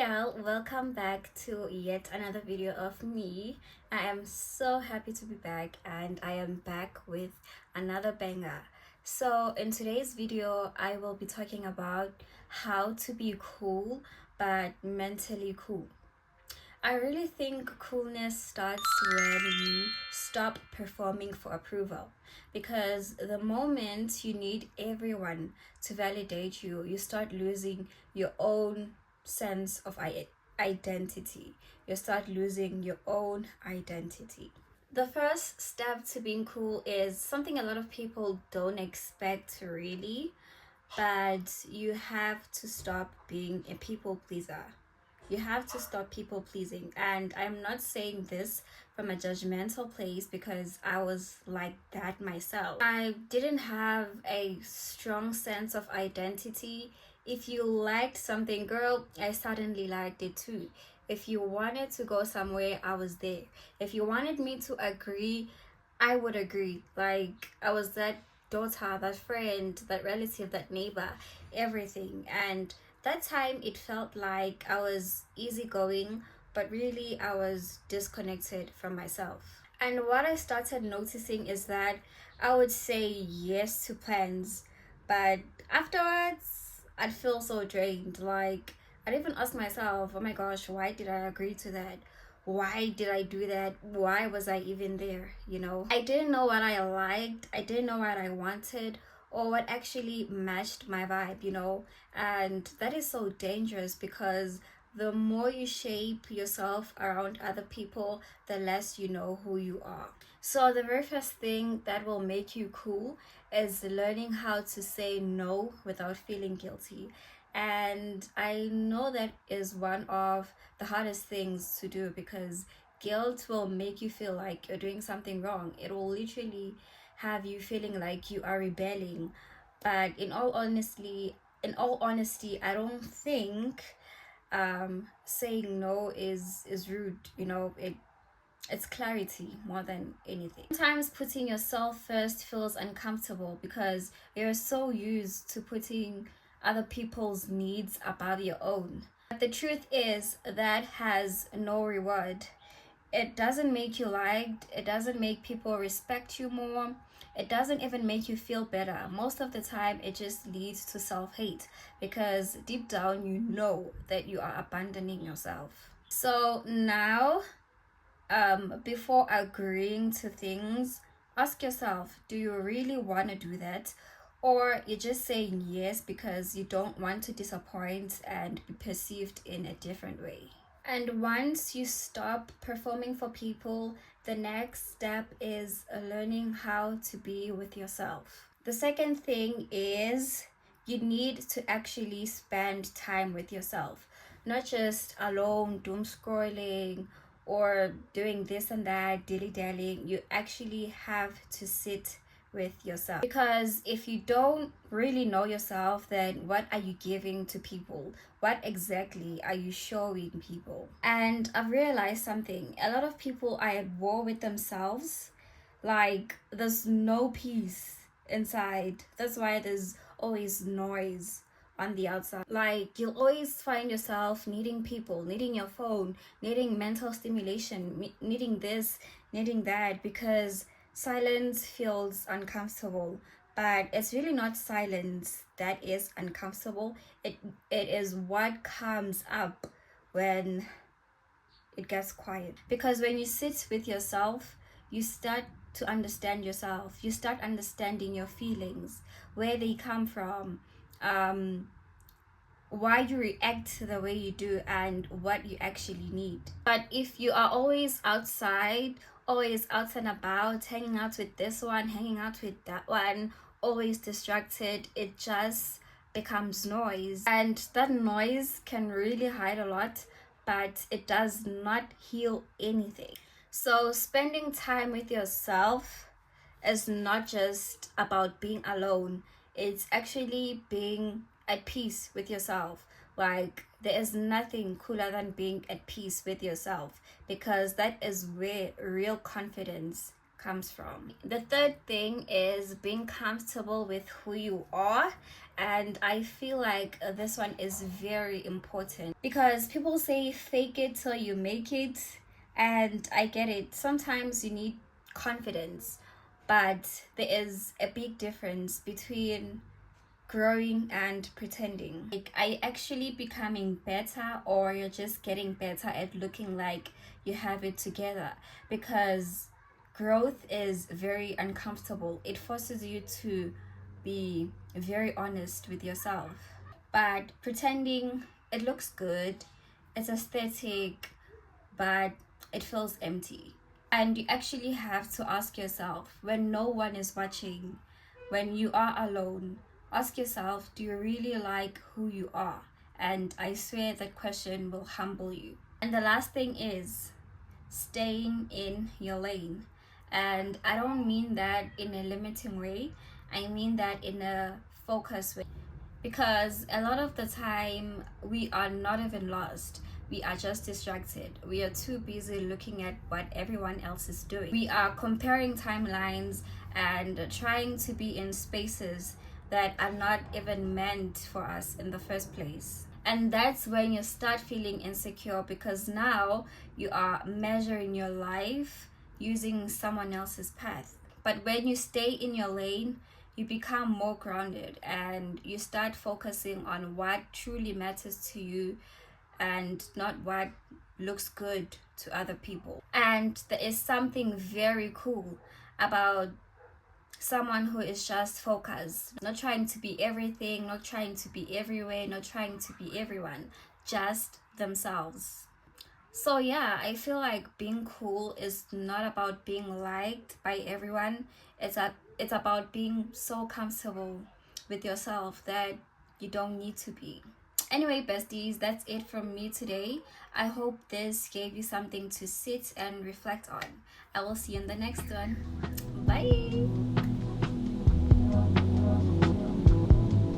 y'all, welcome back to yet another video of me. I am so happy to be back and I am back with another banger. So in today's video I will be talking about how to be cool but mentally cool. I really think coolness starts when you stop performing for approval, because the moment you need everyone to validate you, you start losing your own sense of identity. You start losing your own identity. The first step to being cool is something a lot of people don't expect really, but you have to stop being a people pleaser. You have to stop people pleasing. And I'm not saying this from a judgmental place, because I was like that myself. I didn't have a strong sense of identity. If you liked something, girl, I suddenly liked it too. If you wanted to go somewhere, I was there. If you wanted me to agree, I would agree. Like, I was that daughter, that friend, that relative, that neighbor, everything. And that time it felt like I was easygoing, but really I was disconnected from myself. And what I started noticing is that I would say yes to plans, but afterwards I'd feel so drained. Like, I'd even ask myself, oh my gosh, why did I agree to that? Why did I do that? Why was I even there? I didn't know what I liked, I didn't know what I wanted, or what actually matched my vibe. And that is so dangerous, because the more you shape yourself around other people, the less you know who you are. So the very first thing that will make you cool is learning how to say no without feeling guilty. And I know that is one of the hardest things to do, because guilt will make you feel like you're doing something wrong. It will literally have you feeling like you are rebelling. But in all honesty, I don't think saying no is rude. It's clarity more than anything. Sometimes putting yourself first feels uncomfortable, because you're so used to putting other people's needs above your own. But the truth is that has no reward. It doesn't make you liked, it doesn't make people respect you more, it doesn't even make you feel better. Most of the time it just leads to self-hate, because deep down you know that you are abandoning yourself. So now, before agreeing to things, ask yourself, do you really want to do that? Or you're just saying yes because you don't want to disappoint and be perceived in a different way. And once you stop performing for people, the next step is learning how to be with yourself. The second thing is you need to actually spend time with yourself, not just alone doom scrolling or doing this and that, dilly dallying. You actually have to sit with yourself, because if you don't really know yourself, then what are you giving to people? What exactly are you showing people? And I've realized something: a lot of people are at war with themselves. Like, there's no peace inside. That's why there's always noise on the outside. Like, you'll always find yourself needing people, needing your phone, needing mental stimulation, needing this, needing that, because silence feels uncomfortable. But it's really not silence that is uncomfortable. It is what comes up when it gets quiet. Because when you sit with yourself, you start to understand yourself. You start understanding your feelings, where they come from, why you react the way you do, and what you actually need. But if you are always outside, always out and about, hanging out with this one, hanging out with that one, always distracted, it just becomes noise. And that noise can really hide a lot, but it does not heal anything. So spending time with yourself is not just about being alone, it's actually being at peace with yourself. Like, there is nothing cooler than being at peace with yourself, because that is where real confidence comes from. The third thing is being comfortable with who you are, and I feel like this one is very important because people say fake it till you make it, and I get it. Sometimes you need confidence, but there is a big difference between growing and pretending. Like, are you actually becoming better, or you're just getting better at looking like you have it together? Because growth is very uncomfortable. It forces you to be very honest with yourself. But pretending, it looks good, it's aesthetic, but it feels empty. And you actually have to ask yourself, when no one is watching, when you are alone, ask yourself, do you really like who you are? And I swear that question will humble you. And the last thing is staying in your lane. And I don't mean that in a limiting way, I mean that in a focused way. Because a lot of the time, we are not even lost. We are just distracted. We are too busy looking at what everyone else is doing. We are comparing timelines and trying to be in spaces that are not even meant for us in the first place. And that's when you start feeling insecure, because now you are measuring your life using someone else's path. But when you stay in your lane, you become more grounded and you start focusing on what truly matters to you and not what looks good to other people. And there is something very cool about someone who is just focused, not trying to be everything, not trying to be everywhere, not trying to be everyone, just themselves. So yeah, I feel like being cool is not about being liked by everyone. It's about being so comfortable with yourself that you don't need to be. Anyway, besties, that's it from me today. I hope this gave you something to sit and reflect on. I will see you in the next one. Bye.